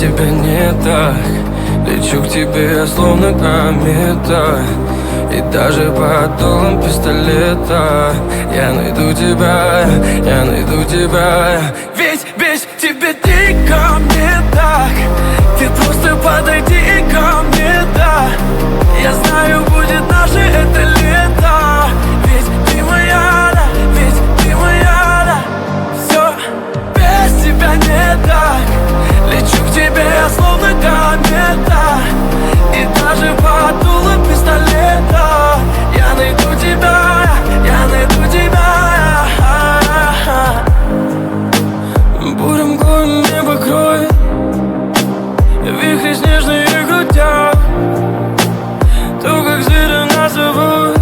тебя не так. Лечу к тебе, словно комета, и даже под дулом пистолета я найду тебя, я найду тебя. Ведь без тебя дико мне так. Ты просто подойди ко мне, да. Я знаю, будет наше это лето. Ведь ты моя, да, ведь ты моя, да. Все без тебя не так. Лечу к тебе, словно комета, и даже под дулом пистолета я найду тебя, я найду тебя. Бурем горн небо кроет, вихри снежные крутят. То, как зверя нас зовут,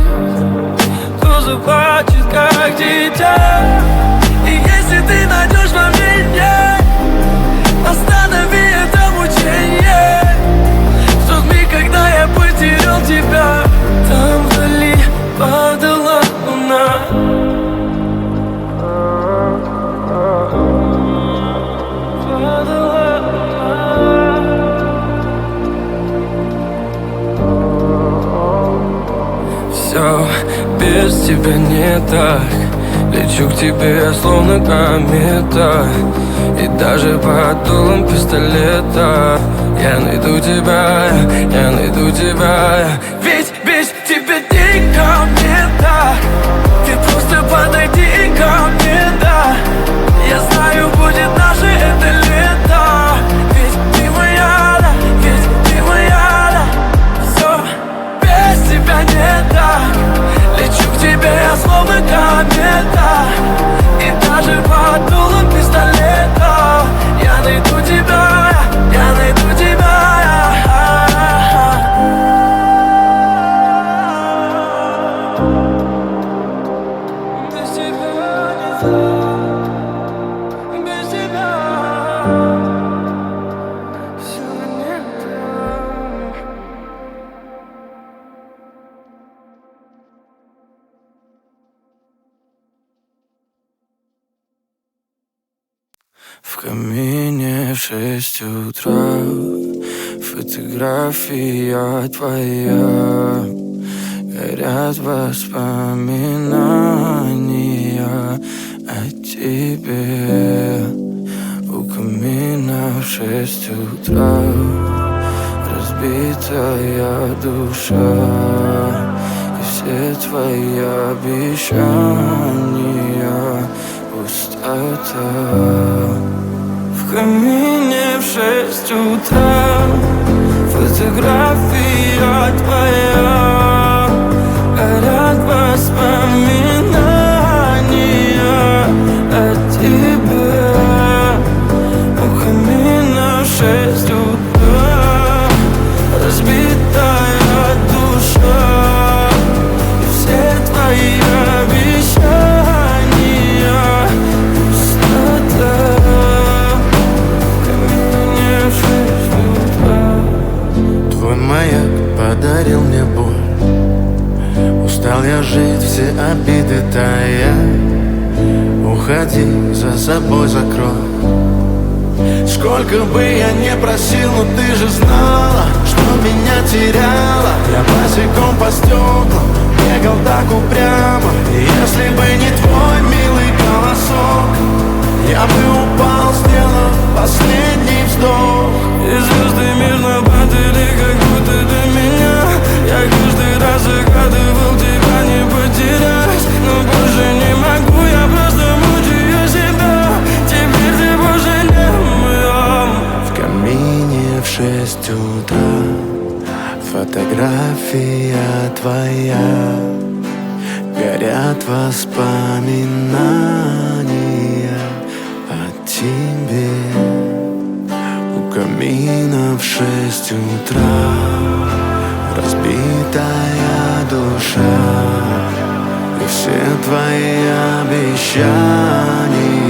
то заплачет, как дитя. И если ты найдешь во мне, останови это мучение. В тот миг, когда я потерял тебя, там вдали падала луна. Все без тебя не так. Лечу к тебе, словно комета, и даже под дулом пистолета я найду тебя, я найду тебя. Ведь без тебя дико мне так. Ты просто подойди ко мне, да. Я знаю, будет наше это лето. Ведь ты моя, да, ведь ты моя, да. Все без тебя не так. Лечу к тебе, я словно комета, и даже под дулом пистолета я найду тебя, я найду тебя. Без тебя не так, без тебя все не так. В камине в 6 утра фотография твоя. Горят воспоминания о тебе. У камина в 6 утра разбитая душа, и все твои обещания пустота. В камине в 6 утра фотография твоя. Горят воспоминания о тебе. У камина в 6 утра разбитая душа, и все твои обещания пустота. В камине в 6 утра. Твой маяк подарил мне боль. Устал я жить, все обиды тая. Уходи, за собой закрой. Сколько бы я не просил, но ты же знала, что меня теряла. Я босиком по стеклам бегал так упрямо. И если бы не твой милый голосок, я бы упал, сделав последний вздох. И звезды мирно падали, как будто до меня. Я каждый раз загадывал тебя не потерять, но больше не могу, я просто мучаю себя. Теперь ты больше не моя. В камине в 6 утра фотография твоя. Горят воспоминания о тебе. У камина в 6 утра разбитая душа, и все твои обещания